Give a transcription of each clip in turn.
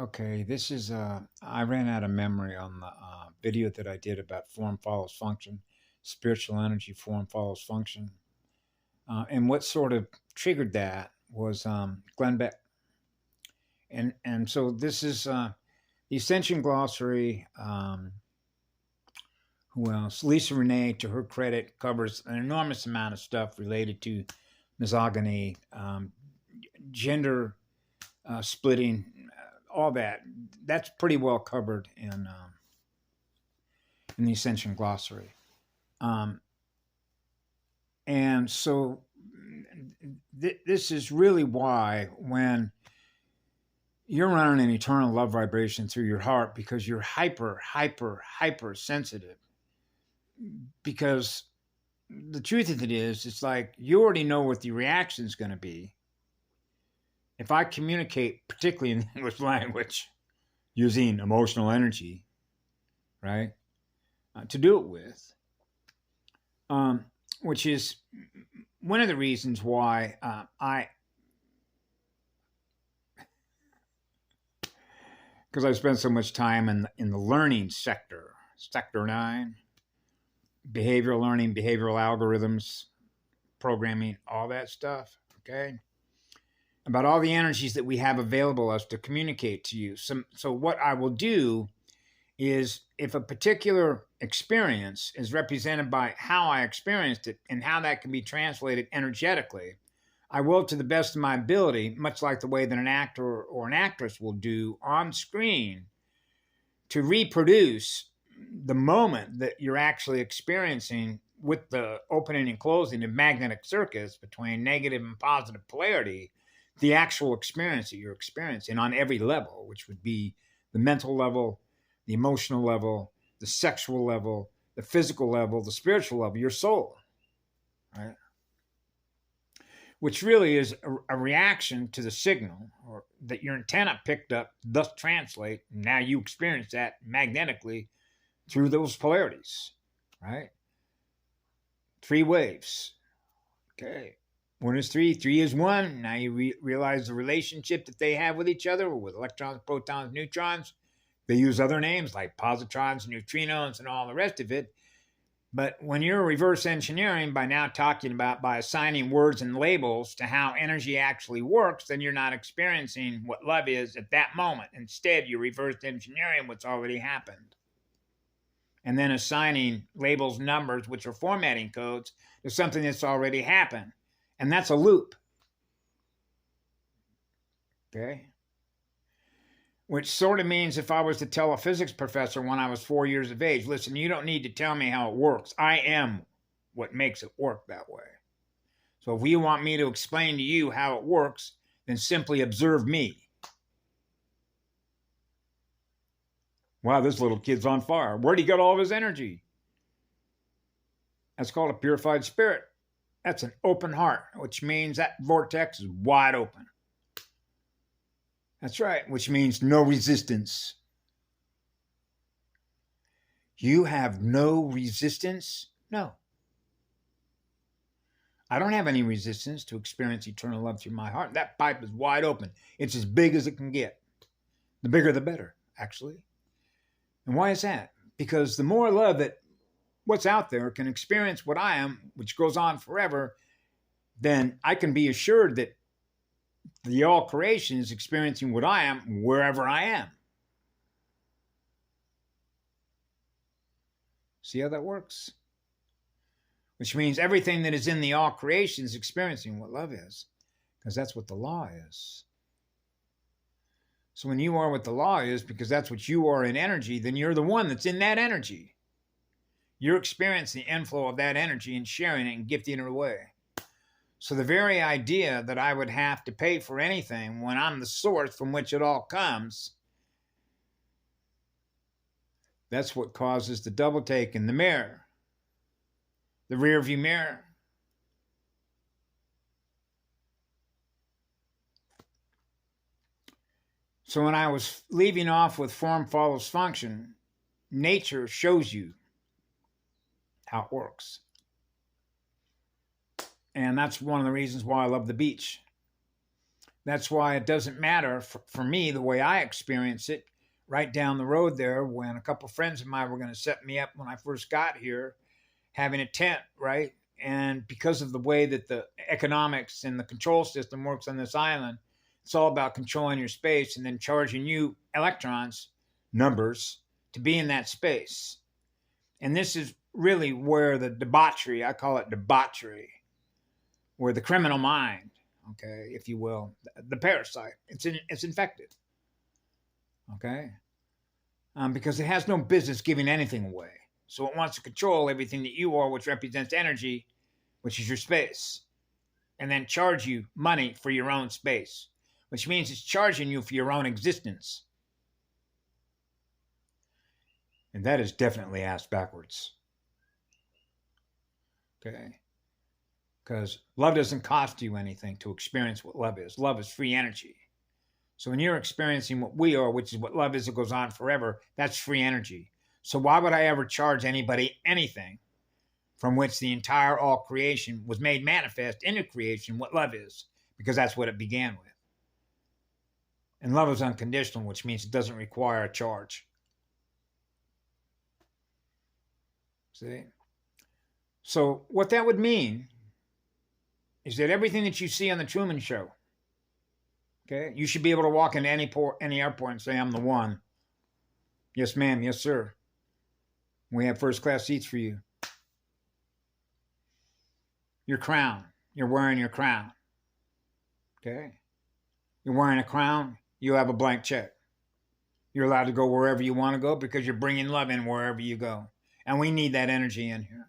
Okay, this is I ran out of memory on the video that I did about form follows function, spiritual energy, form follows function. And what sort of triggered that was Glenn Beck. And so this is the Ascension Glossary. Who else? Lisa Renee, to her credit, covers an enormous amount of stuff related to misogyny, gender splitting, all that. That's pretty well covered in the Ascension Glossary. Um, and so this is really why when you're running an eternal love vibration through your heart, because you're hyper sensitive, because the truth of it is, it's like you already know what the reaction is going to be. If I communicate, particularly in the English language, using emotional energy, right, to do it with, which is one of the reasons why because I spent so much time in the learning sector, Sector 9, behavioral learning, behavioral algorithms, programming, all that stuff, okay? About all the energies that we have available us to communicate to you. So what I will do is, if a particular experience is represented by how I experienced it and how that can be translated energetically, I will, to the best of my ability, much like the way that an actor or an actress will do on screen, to reproduce the moment that you're actually experiencing with the opening and closing of magnetic circuits between negative and positive polarity, the actual experience that you're experiencing on every level, which would be the mental level, the emotional level, the sexual level, the physical level, the spiritual level, your soul, right? Which really is a reaction to the signal or that your antenna picked up, thus translate. Now you experience that magnetically through those polarities, right? 3 waves. Okay. 1 is 3, 3 is 1. Now you realize the relationship that they have with each other, with electrons, protons, neutrons. They use other names like positrons, neutrinos, and all the rest of it. But when you're reverse engineering by now talking about by assigning words and labels to how energy actually works, then you're not experiencing what love is at that moment. Instead, you're reverse engineering what's already happened. And then assigning labels, numbers, which are formatting codes, to something that's already happened. And that's a loop. Okay? Which sort of means if I was to tell a physics professor when I was 4 years of age, listen, you don't need to tell me how it works. I am what makes it work that way. So if you want me to explain to you how it works, then simply observe me. Wow, this little kid's on fire. Where'd he get all of his energy? That's called a purified spirit. That's an open heart, which means that vortex is wide open. That's right, which means no resistance. You have no resistance? No. I don't have any resistance to experience eternal love through my heart. That pipe is wide open. It's as big as it can get. The bigger the better, actually. And why is that? Because the more love that what's out there can experience what I am, which goes on forever, then I can be assured that the all creation is experiencing what I am wherever I am. See how that works? Which means everything that is in the all creation is experiencing what love is, because that's what the law is. So when you are what the law is, because that's what you are in energy, then you're the one that's in that energy. You're experiencing the inflow of that energy and sharing it and gifting it away. So the very idea that I would have to pay for anything when I'm the source from which it all comes, that's what causes the double take in the mirror, the rear view mirror. So when I was leaving off with form follows function, nature shows you how it works. And that's one of the reasons why I love the beach. That's why it doesn't matter for me the way I experience it. Right down the road there, when a couple of friends of mine were going to set me up when I first got here, having a tent, right? And because of the way that the economics and the control system works on this island, it's all about controlling your space and then charging you electrons, numbers, to be in that space. And this is really where the debauchery, I call it debauchery, where the criminal mind, okay, if you will, the parasite, it's infected, okay? Because it has no business giving anything away. So it wants to control everything that you are, which represents energy, which is your space, and then charge you money for your own space, which means it's charging you for your own existence. And that is definitely ass backwards. Okay? Because love doesn't cost you anything to experience what love is. Love is free energy. So when you're experiencing what we are, which is what love is, it goes on forever, that's free energy. So why would I ever charge anybody anything from which the entire all creation was made manifest into creation, what love is? Because that's what it began with. And love is unconditional, which means it doesn't require a charge. See? So what that would mean is that everything that you see on the Truman Show, okay, you should be able to walk into any airport and say, I'm the one. Yes, ma'am. Yes, sir. We have first class seats for you. Your crown. You're wearing your crown. Okay? You're wearing a crown. You have a blank check. You're allowed to go wherever you want to go because you're bringing love in wherever you go. And we need that energy in here.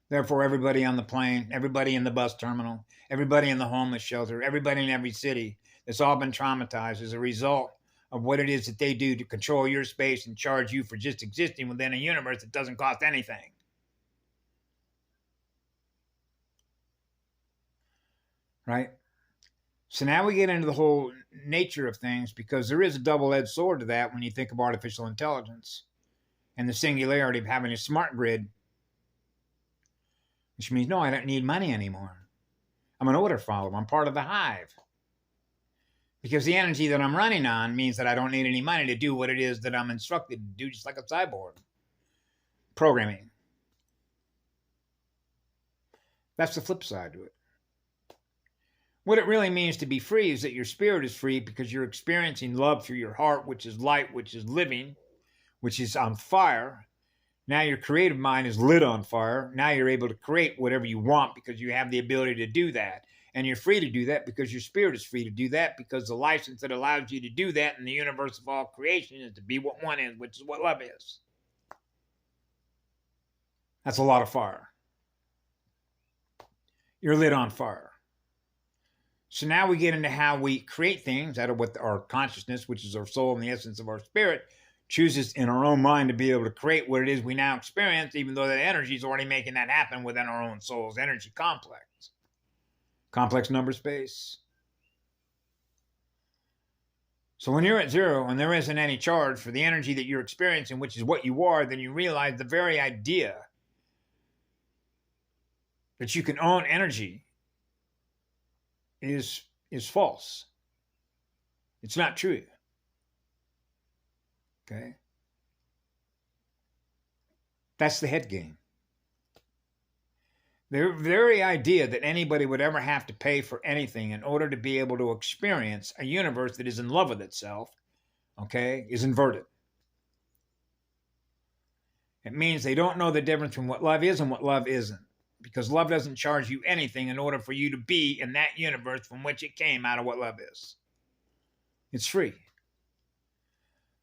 Therefore, everybody on the plane, everybody in the bus terminal, everybody in the homeless shelter, everybody in every city that's all been traumatized as a result of what it is that they do to control your space and charge you for just existing within a universe that doesn't cost anything. Right? So now we get into the whole nature of things, because there is a double-edged sword to that when you think of artificial intelligence and the singularity of having a smart grid, which means, no, I don't need money anymore. I'm an order follower. I'm part of the hive. Because the energy that I'm running on means that I don't need any money to do what it is that I'm instructed to do, just like a cyborg. Programming. That's the flip side to it. What it really means to be free is that your spirit is free because you're experiencing love through your heart, which is light, which is living, which is on fire. Now your creative mind is lit on fire. Now you're able to create whatever you want because you have the ability to do that. And you're free to do that because your spirit is free to do that, because the license that allows you to do that in the universe of all creation is to be what one is, which is what love is. That's a lot of fire. You're lit on fire. So now we get into how we create things out of what our consciousness, which is our soul and the essence of our spirit, chooses in our own mind to be able to create what it is we now experience, even though that energy is already making that happen within our own soul's energy complex. Complex number space. So when you're at zero and there isn't any charge for the energy that you're experiencing, which is what you are, then you realize the very idea that you can own energy is false. It's not true. Okay? That's the head game. The very idea that anybody would ever have to pay for anything in order to be able to experience a universe that is in love with itself, okay, is inverted. It means they don't know the difference between what love is and what love isn't, because love doesn't charge you anything in order for you to be in that universe from which it came out of what love is. It's free.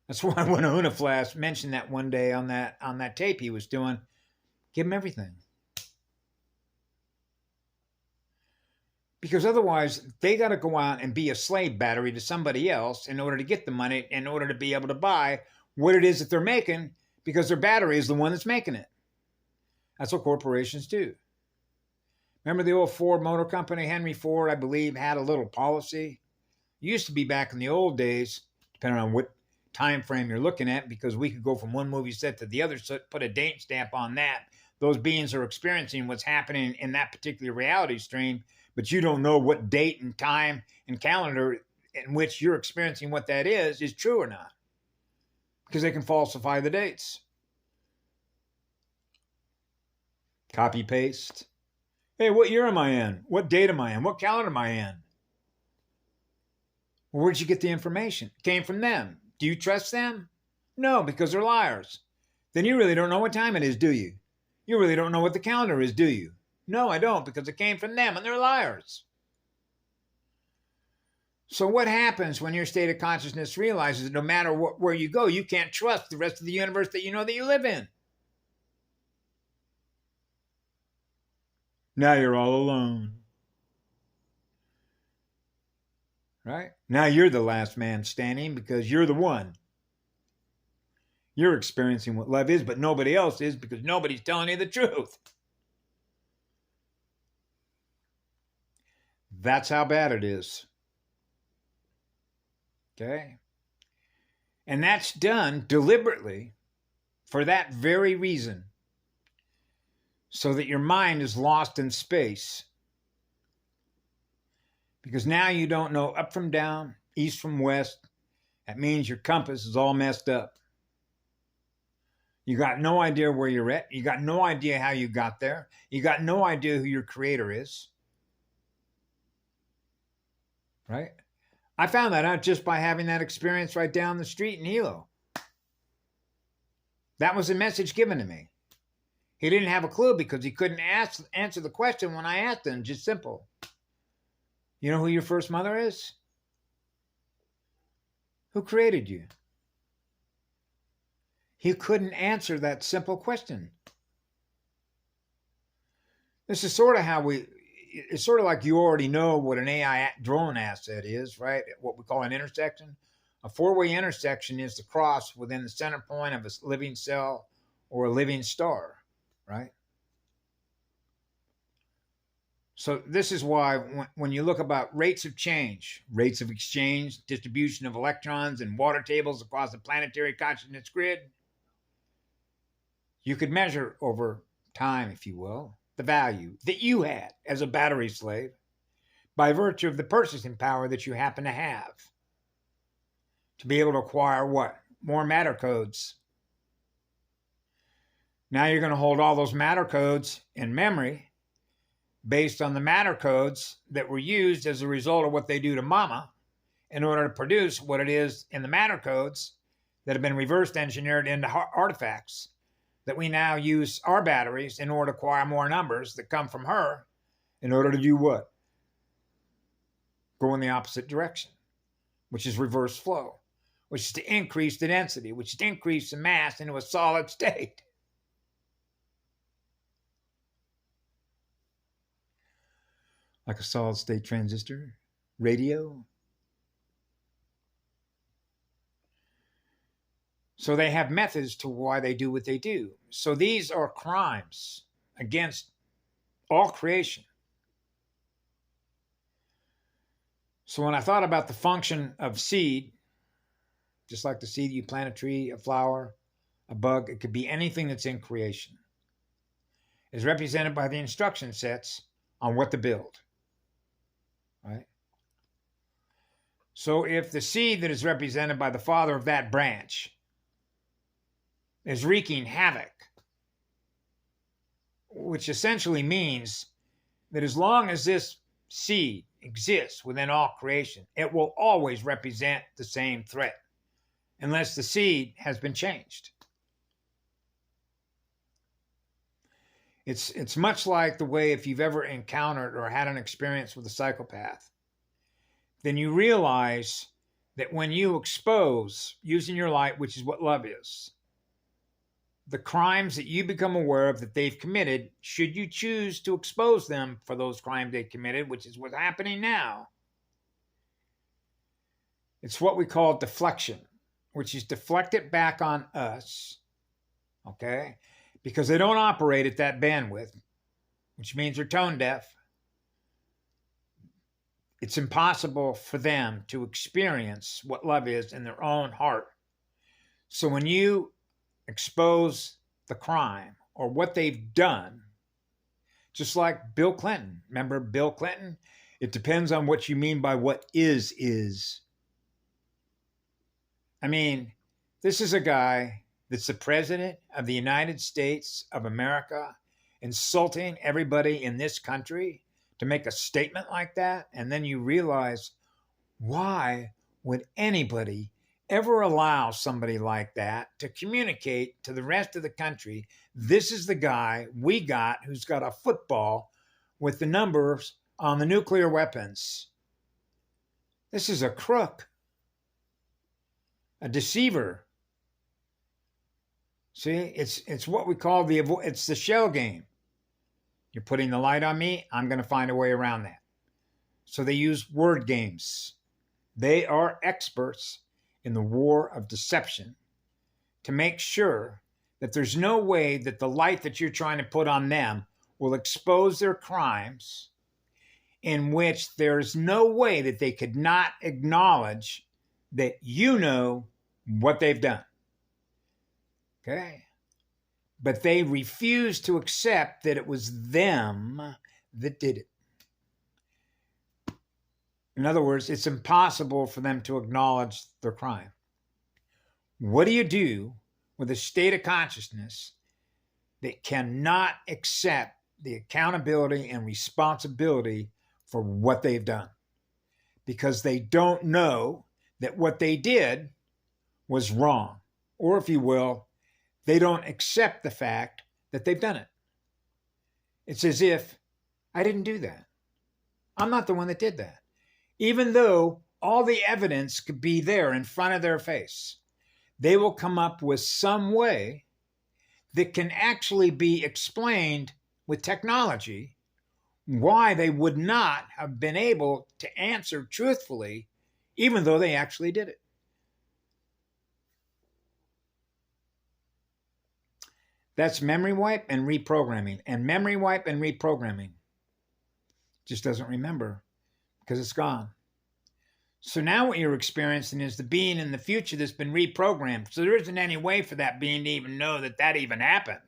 That's why when Una Flash mentioned that one day on that tape he was doing, give him everything. Because otherwise, they got to go out and be a slave battery to somebody else in order to get the money, in order to be able to buy what it is that they're making, because their battery is the one that's making it. That's what corporations do. Remember the old Ford Motor Company? Henry Ford, I believe, had a little policy. It used to be back in the old days, depending on what time frame you're looking at, because we could go from one movie set to the other, so put a date stamp on that. Those beings are experiencing what's happening in that particular reality stream, but you don't know what date and time and calendar in which you're experiencing what that is true or not, because they can falsify the dates. Copy paste. Hey, what year am I in? What date am I in? What calendar am I in? Well, where'd you get the information? It came from them. Do you trust them? No, because they're liars. Then you really don't know what time it is, do you? You really don't know what the calendar is, do you? No, I don't, because it came from them and they're liars. So what happens when your state of consciousness realizes that no matter where you go, you can't trust the rest of the universe that you know that you live in? Now you're all alone. Right? Now you're the last man standing because you're the one. You're experiencing what love is, but nobody else is because nobody's telling you the truth. That's how bad it is. Okay? And that's done deliberately for that very reason, so that your mind is lost in space. Because now you don't know up from down, east from west. That means your compass is all messed up. You got no idea where you're at. You got no idea how you got there. You got no idea who your creator is. Right? I found that out just by having that experience right down the street in Hilo. That was the message given to me. He didn't have a clue because he couldn't answer the question when I asked him. Just simple. You know who your first mother is? Who created you? He couldn't answer that simple question. This is sort of how it's sort of like you already know what an AI drone asset is, right? What we call an intersection. A four-way intersection is the cross within the center point of a living cell or a living star, right? So this is why when you look about rates of change, rates of exchange, distribution of electrons and water tables across the planetary consciousness grid, you could measure over time, if you will, the value that you had as a battery slave by virtue of the purchasing power that you happen to have to be able to acquire what? More matter codes. Now you're going to hold all those matter codes in memory based on the matter codes that were used as a result of what they do to mama in order to produce what it is in the matter codes that have been reverse engineered into artifacts that we now use our batteries in order to acquire more numbers that come from her in order to do what? Go in the opposite direction, which is reverse flow, which is to increase the density, which is to increase the mass into a solid state. Like a solid state transistor, radio. So they have methods to why they do what they do. So these are crimes against all creation. So when I thought about the function of seed, just like the seed you plant a tree, a flower, a bug, it could be anything that's in creation, is represented by the instruction sets on what to build. Right? So if the seed that is represented by the father of that branch is wreaking havoc, which essentially means that as long as this seed exists within all creation, it will always represent the same threat, unless the seed has been changed. It's much like the way if you've ever encountered or had an experience with a psychopath, then you realize that when you expose, using your light, which is what love is, the crimes that you become aware of that they've committed, should you choose to expose them for those crimes they committed, which is what's happening now, it's what we call deflection, which is deflect it back on us, okay? Because they don't operate at that bandwidth, which means they're tone deaf. It's impossible for them to experience what love is in their own heart. So when you expose the crime or what they've done, Just like Bill Clinton. Remember Bill Clinton? It depends on what you mean by what is. I mean, this is a guy that's the president of the United States of America, insulting everybody in this country to make a statement like that. And then you realize, why would anybody ever allow somebody like that to communicate to the rest of the country? This is the guy we got who's got a football with the numbers on the nuclear weapons. This is a crook, a deceiver. See, it's what we call it's the shell game. You're putting the light on me, I'm going to find a way around that. So they use word games. They are experts in the war of deception to make sure that there's no way that the light that you're trying to put on them will expose their crimes, in which there's no way that they could not acknowledge that you know what they've done. Okay? But they refuse to accept that it was them that did it. In other words, it's impossible for them to acknowledge their crime. What do you do with a state of consciousness that cannot accept the accountability and responsibility for what they've done? Because they don't know that what they did was wrong. Or if you will, they don't accept the fact that they've done it. It's as if, I didn't do that. I'm not the one that did that. Even though all the evidence could be there in front of their face, they will come up with some way that can actually be explained with technology why they would not have been able to answer truthfully, even though they actually did it. That's memory wipe and reprogramming. And memory wipe and reprogramming just doesn't remember because it's gone. So now what you're experiencing is the being in the future that's been reprogrammed. So there isn't any way for that being to even know that that even happened,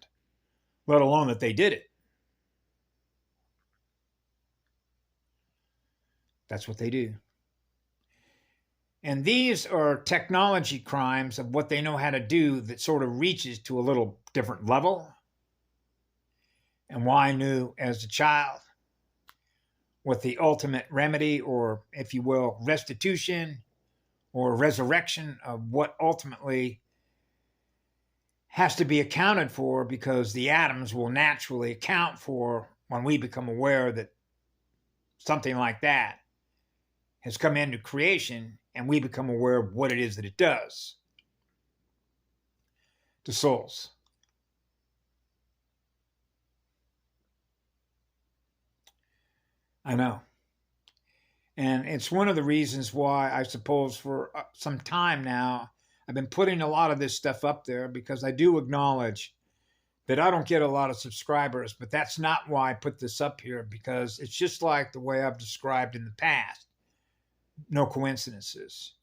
let alone that they did it. That's what they do. And these are technology crimes of what they know how to do that sort of reaches to a little different level. And why I knew as a child what the ultimate remedy, or if you will, restitution or resurrection of what ultimately has to be accounted for, because the atoms will naturally account for when we become aware that something like that has come into creation and we become aware of what it is that it does to souls. I know. And it's one of the reasons why I suppose for some time now, I've been putting a lot of this stuff up there, because I do acknowledge that I don't get a lot of subscribers, but that's not why I put this up here, because it's just like the way I've described in the past. No coincidences,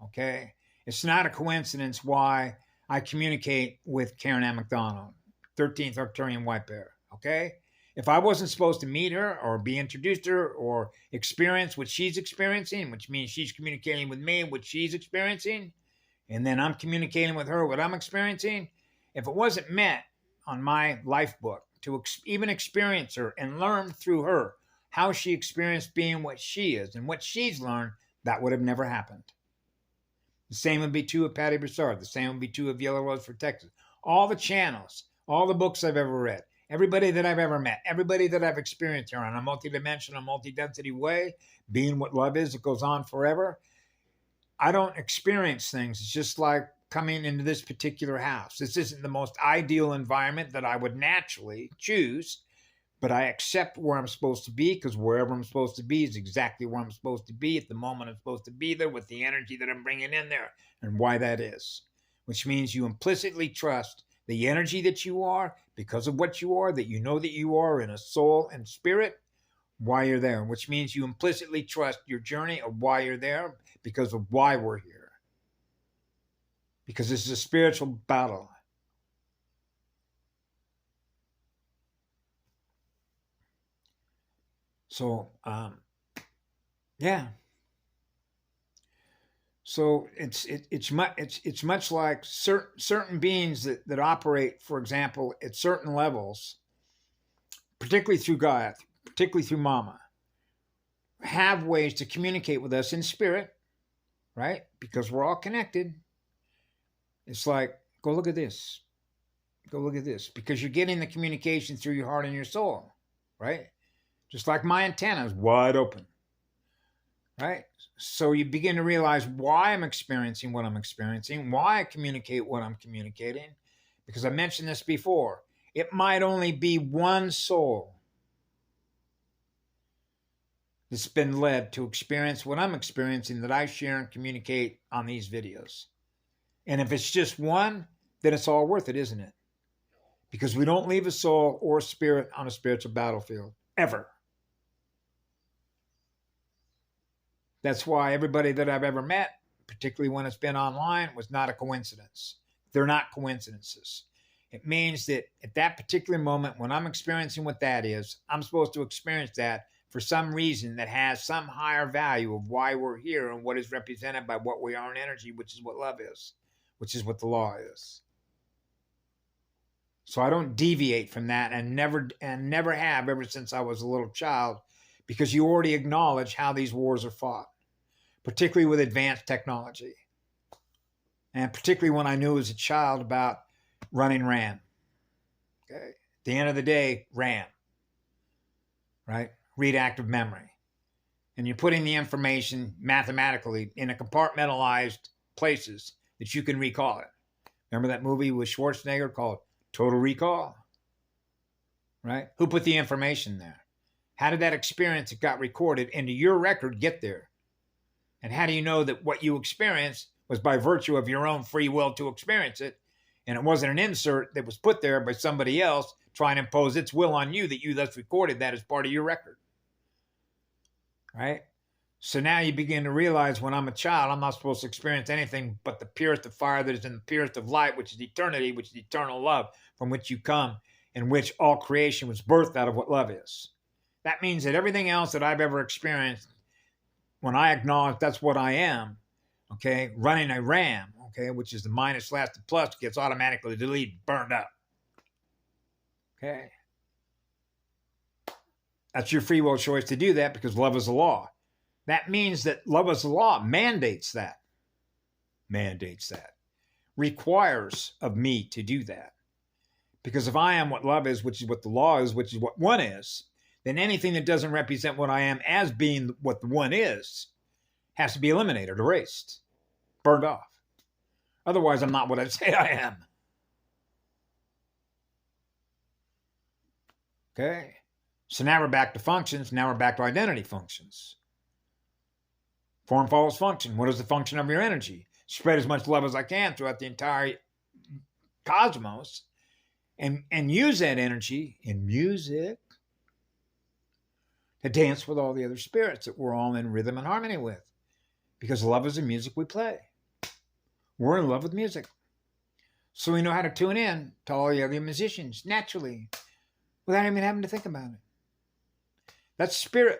okay? It's not a coincidence why I communicate with Karen Ann McDonald, 13th Arcturian White Bear, okay? If I wasn't supposed to meet her or be introduced to her or experience what she's experiencing, which means she's communicating with me what she's experiencing, and then I'm communicating with her what I'm experiencing, if it wasn't meant on my life book to even experience her and learn through her how she experienced being what she is and what she's learned, that would have never happened. The same would be true of Patty Broussard. The same would be true of Yellow Rose for Texas. All the channels, all the books I've ever read, everybody that I've ever met, everybody that I've experienced here on a multidimensional, multi-density way, being what love is, it goes on forever. I don't experience things. It's just like coming into this particular house. This isn't the most ideal environment that I would naturally choose, but I accept where I'm supposed to be, because wherever I'm supposed to be is exactly where I'm supposed to be at the moment I'm supposed to be there, with the energy that I'm bringing in there, and why that is. Which means you implicitly trust the energy that you are, because of what you are, that you know that you are in a soul and spirit, why you're there. Which means you implicitly trust your journey of why you're there, because of why we're here. Because this is a spiritual battle. So, yeah. So it's much like certain beings that operate, for example, at certain levels, particularly through God, particularly through Mama, have ways to communicate with us in spirit, right? Because we're all connected. It's like, go look at this. Go look at this. Because you're getting the communication through your heart and your soul, right? Just like my antenna is wide open, right? So you begin to realize why I'm experiencing what I'm experiencing, why I communicate what I'm communicating. Because I mentioned this before. It might only be one soul that's been led to experience what I'm experiencing that I share and communicate on these videos. And if it's just one, then it's all worth it, isn't it? Because we don't leave a soul or a spirit on a spiritual battlefield, ever. That's why everybody that I've ever met, particularly when it's been online, was not a coincidence. They're not coincidences. It means that at that particular moment, when I'm experiencing what that is, I'm supposed to experience that for some reason that has some higher value of why we're here and what is represented by what we are in energy, which is what love is, which is what the law is. So I don't deviate from that and never have ever since I was a little child, because you already acknowledge how these wars are fought, particularly with advanced technology. And particularly when I knew as a child about running RAM. Okay. At the end of the day, RAM, right? Read active memory. And you're putting the information mathematically in a compartmentalized places that you can recall it. Remember that movie with Schwarzenegger called Total Recall? Right? Who put the information there? How did that experience that got recorded into your record get there? And how do you know that what you experienced was by virtue of your own free will to experience it, and it wasn't an insert that was put there by somebody else trying to impose its will on you, that you thus recorded that as part of your record? Right? So now you begin to realize, when I'm a child, I'm not supposed to experience anything but the purest of fire that is in the purest of light, which is eternity, which is eternal love, from which you come, in which all creation was birthed out of what love is. That means that everything else that I've ever experienced, when I acknowledge that's what I am, okay, running a RAM, okay, which is the minus slash the plus, gets automatically deleted, burned up. Okay. That's your free will choice to do that, because love is the law. That means that love is the law mandates that, requires of me to do that. Because if I am what love is, which is what the law is, which is what one is, then anything that doesn't represent what I am as being what the one is has to be eliminated, erased, burned off. Otherwise, I'm not what I say I am. Okay? So now we're back to functions. Now we're back to identity functions. Form follows function. What is the function of your energy? Spread as much love as I can throughout the entire cosmos, and use that energy in music to dance with all the other spirits that we're all in rhythm and harmony with. Because love is the music we play. We're in love with music. So we know how to tune in to all the other musicians naturally, without even having to think about it. That's spirit.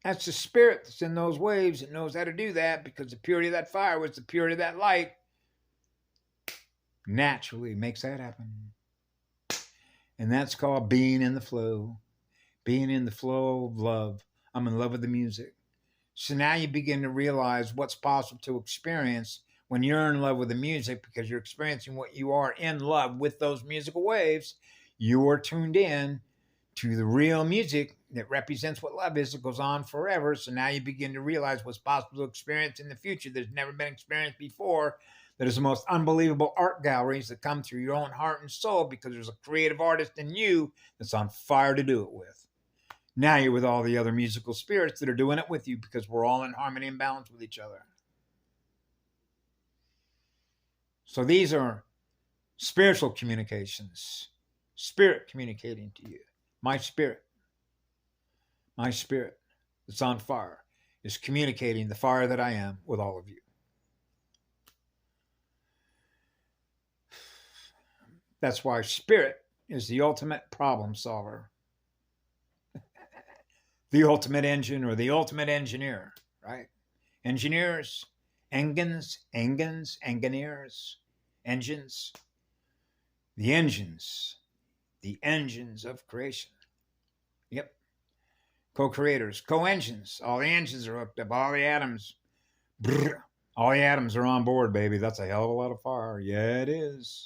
That's the spirit that's in those waves that knows how to do that, because the purity of that fire was the purity of that light. Naturally makes that happen. And that's called being in the flow. Being in the flow of love. I'm in love with the music. So now you begin to realize what's possible to experience when you're in love with the music, because you're experiencing what you are in love with those musical waves. You are tuned in to the real music that represents what love is. It goes on forever. So now you begin to realize what's possible to experience in the future that's never been experienced before. That is the most unbelievable art galleries that come through your own heart and soul, because there's a creative artist in you that's on fire to do it with. Now you're with all the other musical spirits that are doing it with you, because we're all in harmony and balance with each other. So these are spiritual communications. Spirit communicating to you. My spirit that's on fire is communicating the fire that I am with all of you. That's why spirit is the ultimate problem solver. the ultimate engine or the ultimate engineer, right? Engineers, engineers, engines, the engines, the engines of creation. Yep. Co-creators, co-engines. All the engines are hooked up. All the atoms. Brrr, all the atoms are on board, baby. That's a hell of a lot of fire. Yeah, it is.